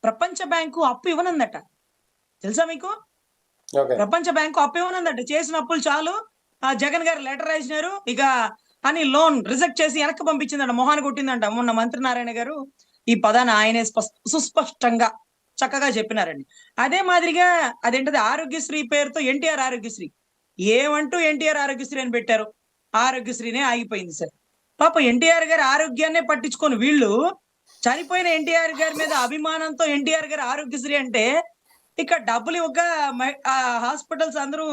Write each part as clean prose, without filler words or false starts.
ప్రపంచ బ్యాంకు అప్పు ఇవ్వనందట. తెలుసా మీకు? ప్రపంచ బ్యాంకు అప్పు ఇవ్వనందట. చేసిన అప్పులు చాలు. జగన్ గారు లెటర్ రాసినారు ఇక అని లోన్ రిజెక్ట్ చేసి వెనక్కి పంపించిందంట. మొహాన్ని కొట్టిందంట. మొన్న మంత్రి నారాయణ గారు ఈ పదాన్ని ఆయనే సుస్పష్టంగా చక్కగా చెప్పినారండి. అదే మాదిరిగా అదేంటది ఆరోగ్యశ్రీ పేరుతో ఎన్టీఆర్ ఆరోగ్యశ్రీ ఏమంటూ ఎన్టీఆర్ ఆరోగ్యశ్రీ అని పెట్టారు. ఆరోగ్యశ్రీనే ఆగిపోయింది సార్. పాపం ఎన్టీఆర్ గారి ఆరోగ్యాన్నే పట్టించుకొని వీళ్ళు చనిపోయిన ఎన్టీఆర్ గారి మీద అభిమానంతో ఎన్టీఆర్ గారి ఆరోగ్యశ్రీ అంటే ఇక డబ్బులు ఇవ్వక హాస్పిటల్స్ అందరూ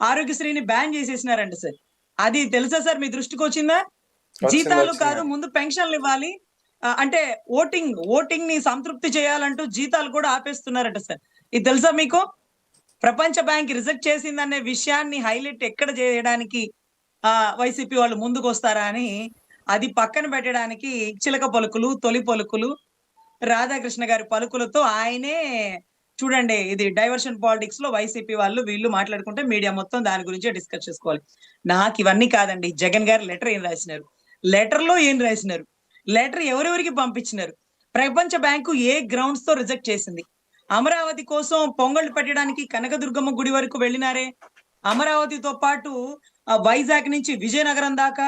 ఆరోగ్యశ్రీని బ్యాన్ చేసేసినారండి సార్. అది తెలుసా సార్? మీ దృష్టికి వచ్చిందా? జీతాలు కాదు ముందు పెన్షన్లు ఇవ్వాలి అంటే ఓటింగ్ ని సంతృప్తి చేయాలంటూ జీతాలు కూడా ఆపేస్తున్నారట సార్. ఇది తెలుసా మీకు? ప్రపంచ బ్యాంక్ రిజెక్ట్ చేసిందనే విషయాన్ని హైలైట్ ఎక్కడ చేయడానికి వైసీపీ వాళ్ళు ముందుకు వస్తారా అని అది పక్కన పెట్టడానికి చిలక పలుకులు, తొలి పలుకులు, రాధాకృష్ణ గారి పలుకులతో ఆయనే చూడండి. ఇది డైవర్షన్ పాలిటిక్స్ లో వైసీపీ వాళ్ళు వీళ్ళు మాట్లాడుకుంటే మీడియా మొత్తం దాని గురించే డిస్కస్ చేసుకోవాలి. నాకు ఇవన్నీ కాదండి. జగన్ గారు లెటర్ ఏం రాసినారు, లెటర్ లో ఏం రాసినారు, లెటర్ ఎవరెవరికి పంపించినారు, ప్రపంచ బ్యాంకు ఏ గ్రౌండ్స్ తో రిజెక్ట్ చేసింది, అమరావతి కోసం పొంగళ్ళు పెట్టడానికి కనకదుర్గమ్మ గుడి వరకు వెళ్ళినారే, అమరావతితో పాటు వైజాగ్ నుంచి విజయనగరం దాకా,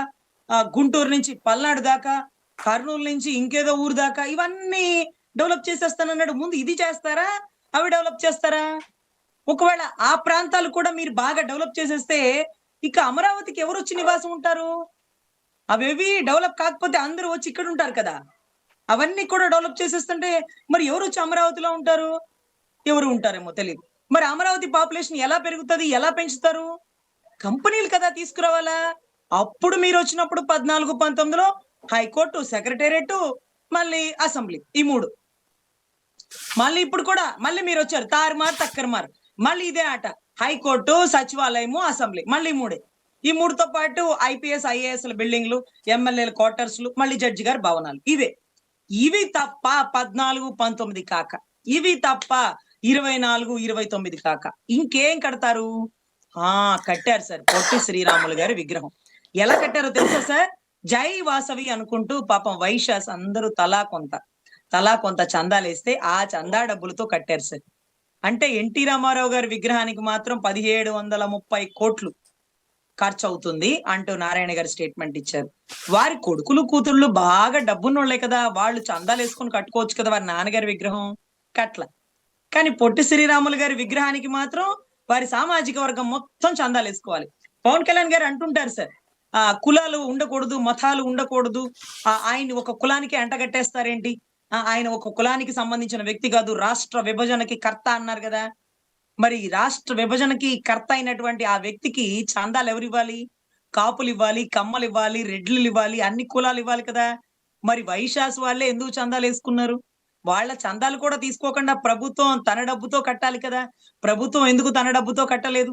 గుంటూరు నుంచి పల్నాడు దాకా, కర్నూలు నుంచి ఇంకేదో ఊరు దాకా ఇవన్నీ డెవలప్ చేసేస్తానన్నాడు. ముందు ఇది చేస్తారా, అవి డెవలప్ చేస్తారా? ఒకవేళ ఆ ప్రాంతాలు కూడా మీరు బాగా డెవలప్ చేసేస్తే ఇక అమరావతికి ఎవరు వచ్చి నివాసం ఉంటారు? అవేవి డెవలప్ కాకపోతే అందరూ వచ్చి ఇక్కడ ఉంటారు కదా. అవన్నీ కూడా డెవలప్ చేసేస్తుంటే మరి ఎవరు వచ్చి అమరావతిలో ఉంటారు? ఎవరు ఉంటారేమో తెలియదు. మరి అమరావతి పాపులేషన్ ఎలా పెరుగుతుంది, ఎలా పెంచుతారు? కంపెనీలు కదా తీసుకురావాలా. అప్పుడు మీరు వచ్చినప్పుడు 14-19లో హైకోర్టు, సెక్రటేరియట్, మళ్ళీ అసెంబ్లీ, ఈ మూడు. మళ్ళీ ఇప్పుడు కూడా మళ్ళీ మీరు వచ్చారు తారుమారు తక్కరమారు. మళ్ళీ ఇదే ఆట. హైకోర్టు, సచివాలయము, అసెంబ్లీ, మళ్ళీ మూడే. ఈ మూడుతో పాటు ఐపీఎస్, ఐఏఎస్ బిల్డింగ్లు, ఎమ్మెల్యేల క్వార్టర్స్లు, మళ్ళీ జడ్జి గారి భవనాలు. ఇవి తప్ప 14-19 కాక, ఇవి తప్ప 24-29 కాక ఇంకేం కడతారు? కట్టారు సార్ పొట్టి శ్రీరాములు గారి విగ్రహం. ఎలా కట్టారో తెలుసా సార్? జై వాసవి అనుకుంటూ పాపం వైశ్యాస్ అందరూ తలా కొంత చందాలేస్తే ఆ చందా డబ్బులతో కట్టారు సార్. అంటే ఎన్టీ రామారావు గారి విగ్రహానికి మాత్రం 1730 కోట్లు ఖర్చు అవుతుంది అంటూ నారాయణ గారు స్టేట్మెంట్ ఇచ్చారు. వారి కొడుకులు, కూతుళ్ళు బాగా డబ్బున్నోళ్లే కదా, వాళ్ళు చందాలు వేసుకొని కట్టుకోవచ్చు కదా వారి నాన్నగారి విగ్రహం. కట్ల. కానీ పొట్టి శ్రీరాములు గారి విగ్రహానికి మాత్రం వారి సామాజిక వర్గం మొత్తం చందాలు వేసుకోవాలి. పవన్ కళ్యాణ్ గారు అంటుంటారు సార్, కులాలు ఉండకూడదు, మతాలు ఉండకూడదు, ఆయన్ని ఒక కులానికి అంటగట్టేస్తారేంటి, ఆయన ఒక కులానికి సంబంధించిన వ్యక్తి కాదు, రాష్ట్ర విభజనకి కర్త అన్నారు కదా. మరి రాష్ట్ర విభజనకి కర్త అయినటువంటి ఆ వ్యక్తికి చందాలు ఎవరు ఇవ్వాలి? కాపులు ఇవ్వాలి, కమ్మలు ఇవ్వాలి, రెడ్లు ఇవ్వాలి, అన్ని కులాలు ఇవ్వాలి కదా. మరి వైశ్యాస్ వాళ్ళే ఎందుకు చందాలు వేసుకున్నారు? వాళ్ళ చందాలు కూడా తీసుకోకుండా ప్రభుత్వం తన డబ్బుతో కట్టాలి కదా. ప్రభుత్వం ఎందుకు తన డబ్బుతో కట్టలేదు?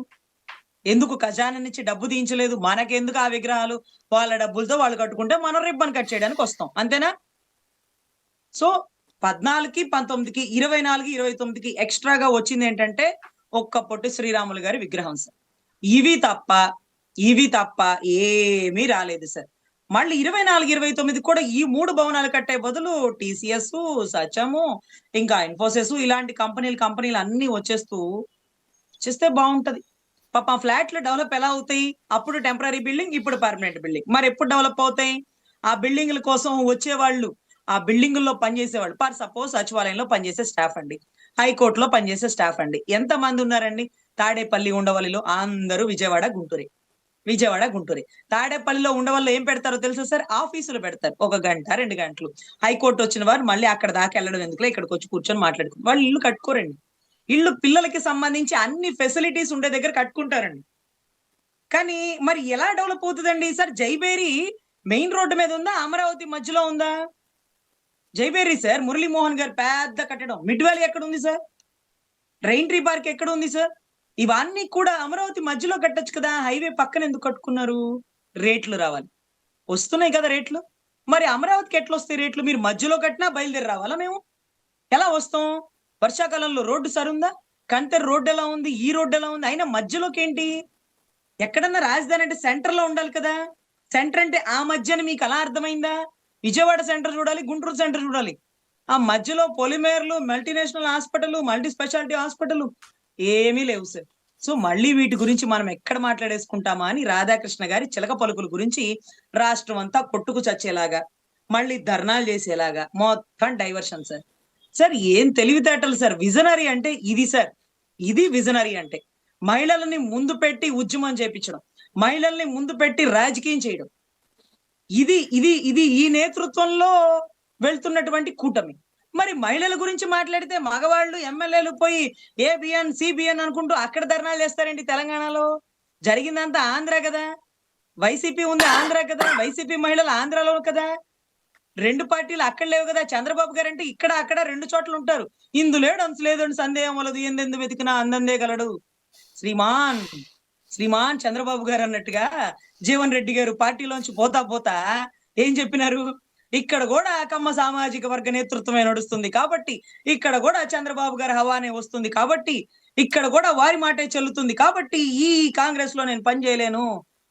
ఎందుకు ఖజానా నుంచి డబ్బు తీయించలేదు? మనకెందుకు ఆ విగ్రహాలు? వాళ్ళ డబ్బులతో వాళ్ళు కట్టుకుంటే మనం రిబ్బన్ కట్ చేయడానికి వస్తాం, అంతేనా? సో 14కి, 19కి, 24-29కి ఎక్స్ట్రాగా వచ్చింది ఏంటంటే ఒక్క పొట్టి శ్రీరాములు గారి విగ్రహం సార్. ఇవి తప్ప ఏమీ రాలేదు సార్. మళ్ళీ 24-29 కూడా ఈ 3 భవనాలు కట్టే బదులు టీసీఎస్, సత్యము, ఇంకా ఇన్ఫోసిస్ ఇలాంటి కంపెనీలు అన్ని వచ్చేస్తే బాగుంటది. పాప ఫ్లాట్లు డెవలప్ ఎలా అవుతాయి? అప్పుడు టెంపరీ బిల్డింగ్, ఇప్పుడు పర్మనెంట్ బిల్డింగ్. మరి ఎప్పుడు డెవలప్ అవుతాయి? ఆ బిల్డింగ్ల కోసం వచ్చేవాళ్ళు, ఆ బిల్డింగుల్లో పనిచేసేవాళ్ళు, ఫర్ సపోజ్ సచివాలయంలో పనిచేసే స్టాఫ్ అండి, హైకోర్టులో పనిచేసే స్టాఫ్ అండి, ఎంత మంది ఉన్నారండి? తాడేపల్లి, ఉండవల్లిలో అందరూ విజయవాడ, గుంటూరే. తాడేపల్లిలో ఉండవల్లో ఏం పెడతారో తెలుసా సార్? ఆఫీసులు పెడతారు. 1 గంట 2 గంటలు. హైకోర్టు వచ్చిన వారు మళ్ళీ అక్కడ దాకా వెళ్ళడం ఎందుకులే, ఇక్కడికి వచ్చి కూర్చొని మాట్లాడుకుంటారు. వాళ్ళు ఇల్లు కట్టుకోరండి. ఇల్లు పిల్లలకి సంబంధించి అన్ని ఫెసిలిటీస్ ఉండే దగ్గర కట్టుకుంటారండి. కానీ మరి ఎలా డెవలప్ అవుతుందండి సార్? జైబేరి మెయిన్ రోడ్డు మీద ఉందా, అమరావతి మధ్యలో ఉందా? జైబేరి సార్, మురళీమోహన్ గారు పెద్ద కట్టడం. మిడ్ వ్యాలీ ఎక్కడ ఉంది సార్? రైన్ ట్రీ పార్క్ ఎక్కడ ఉంది సార్? ఇవన్నీ కూడా అమరావతి మధ్యలో కట్టొచ్చు కదా. హైవే పక్కన ఎందుకు కట్టుకున్నారు? రేట్లు రావాలి. వస్తున్నాయి కదా రేట్లు. మరి అమరావతికి ఎట్లా వస్తాయి రేట్లు? మీరు మధ్యలో కట్టినా బయలుదేరి రావాలా? మేము ఎలా వస్తాం? వర్షాకాలంలో రోడ్డు సరుందా? కంతెర్ రోడ్డు ఎలా ఉంది? ఈ రోడ్డు ఎలా ఉంది? అయినా మధ్యలోకి ఏంటి? ఎక్కడన్నా రాజధాని అంటే సెంటర్ లో ఉండాలి కదా. సెంటర్ అంటే ఆ మధ్యన మీకు అలా అర్థమైందా? విజయవాడ సెంటర్ చూడాలి, గుంటూరు సెంటర్ చూడాలి. ఆ మధ్యలో పొలిమేర్లు, multinational hospital, multi speciality hospital ఏమీ లేవు సార్. సో మళ్ళీ వీటి గురించి మనం ఎక్కడ మాట్లాడేసుకుంటామా అని రాధాకృష్ణ గారి చిలక పలుకుల గురించి రాష్ట్రం అంతా కొట్టుకు చచ్చేలాగా, మళ్ళీ ధర్నాలు చేసేలాగా మొత్తం డైవర్షన్ సార్. సార్ ఏం తెలివితేటలు సార్. విజనరీ అంటే ఇది సార్. ఇది విజనరీ అంటే. మహిళలని ముందు పెట్టి ఉద్యమం చేపించడం, మహిళల్ని ముందు పెట్టి రాజకీయం చేయడం. ఇది ఇది ఇది ఈ నేతృత్వంలో వెళ్తున్నటువంటి కూటమి. మరి మహిళల గురించి మాట్లాడితే మగవాళ్ళు ఎమ్మెల్యేలు పోయి ఏబిఎన్, సిబిఎన్ అనుకుంటూ అక్కడ ధర్నాలు చేస్తారేంటి తెలంగాణలో? జరిగిందంతా ఆంధ్ర కదా. వైసీపీ ఉంది ఆంధ్ర కదా. వైసీపీ మహిళలు ఆంధ్రాలో కదా. 2 పార్టీలు అక్కడ లేవు కదా. చంద్రబాబు గారు అంటే ఇక్కడ అక్కడ 2 చోట్ల ఉంటారు. ఇందు లేడు అంత లేదని సందేహం వలదు, ఎందెందు వెతికినా అందందే గలడు. శ్రీమాన్ శ్రీమాన్ చంద్రబాబు గారు అన్నట్టుగా జీవన్ రెడ్డి గారు పార్టీలోంచి పోతా పోతా ఏం చెప్పినారు? ఇక్కడ కూడా కమ్మ సామాజిక వర్గ నేతృత్వమే నడుస్తుంది కాబట్టి, ఇక్కడ కూడా చంద్రబాబు గారి హవానే వస్తుంది కాబట్టి, ఇక్కడ కూడా వారి మాటే చెల్లుతుంది కాబట్టి ఈ కాంగ్రెస్ లో నేను పని చేయలేను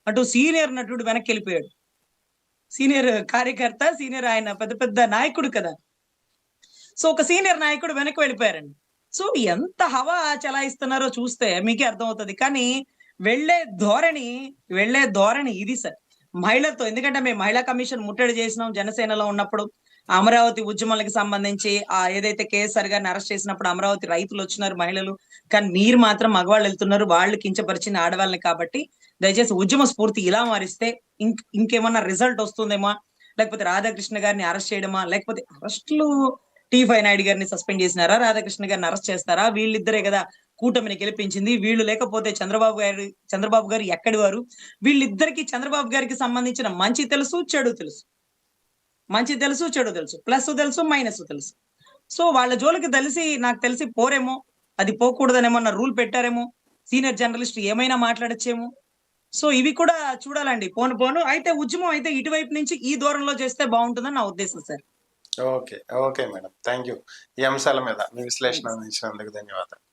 అటు సీనియర్ నటుడు వెనక్కి వెళ్ళిపోయాడు. సీనియర్ కార్యకర్త, సీనియర్ ఆయన పెద్ద పెద్ద నాయకుడు కదా. సో ఒక సీనియర్ నాయకుడు వెనక్కి వెళ్ళిపోయారండి. సో ఎంత హవా చలాయిస్తున్నారో చూస్తే మీకే అర్థమవుతుంది. కానీ వెళ్లే ధోరణి ఇది సార్. మహిళలతో, ఎందుకంటే మేము మహిళా కమిషన్ ముట్టడి చేసినాం జనసేనలో ఉన్నప్పుడు. అమరావతి ఉద్యమాలకు సంబంధించి ఏదైతే కేఎస్ఆర్ గారిని అరెస్ట్ చేసినప్పుడు అమరావతి రైతులు వచ్చినారు మహిళలు, కానీ మీరు మాత్రం మగవాళ్ళు వెళ్తున్నారు, వాళ్ళు కించపరిచిన ఆడవాళ్ళని. కాబట్టి దయచేసి ఉద్యమ స్ఫూర్తి ఇలా మారిస్తే ఇంకేమన్నా రిజల్ట్ వస్తుందేమో, లేకపోతే రాధాకృష్ణ గారిని అరెస్ట్ చేయడమా, లేకపోతే అరెస్టులు T5 నాయుడు గారిని సస్పెండ్ చేసినారా, రాధాకృష్ణ గారిని అరెస్ట్ చేస్తారా? వీళ్ళిద్దరే కదా కూటమిని గెలిపించింది. వీళ్ళు లేకపోతే చంద్రబాబు గారు ఎక్కడి వారు? వీళ్ళిద్దరికి చంద్రబాబు గారికి సంబంధించిన మంచి తెలుసు, చెడు తెలుసు. మంచి తెలుసు, చెడు తెలుసు, ప్లస్ తెలుసు, మైనస్ తెలుసు. సో వాళ్ళ జోలికి నాకు తెలిసి పోరేమో, అది పోకూడదనేమన్నా రూల్ పెట్టారేమో, సీనియర్ జర్నలిస్ట్ ఏమైనా మాట్లాడచ్చేమో. సో ఇవి కూడా చూడాలండి. పోను అయితే ఉద్యమం అయితే ఇటువైపు నుంచి ఈ దూరంలో చేస్తే బాగుంటుందని నా ఉద్దేశం sir. Okay okay madam, thank you. ఈ అంశాల మీద మీ విశ్లేషణ అందించినందుకు ధన్యవాదాలు.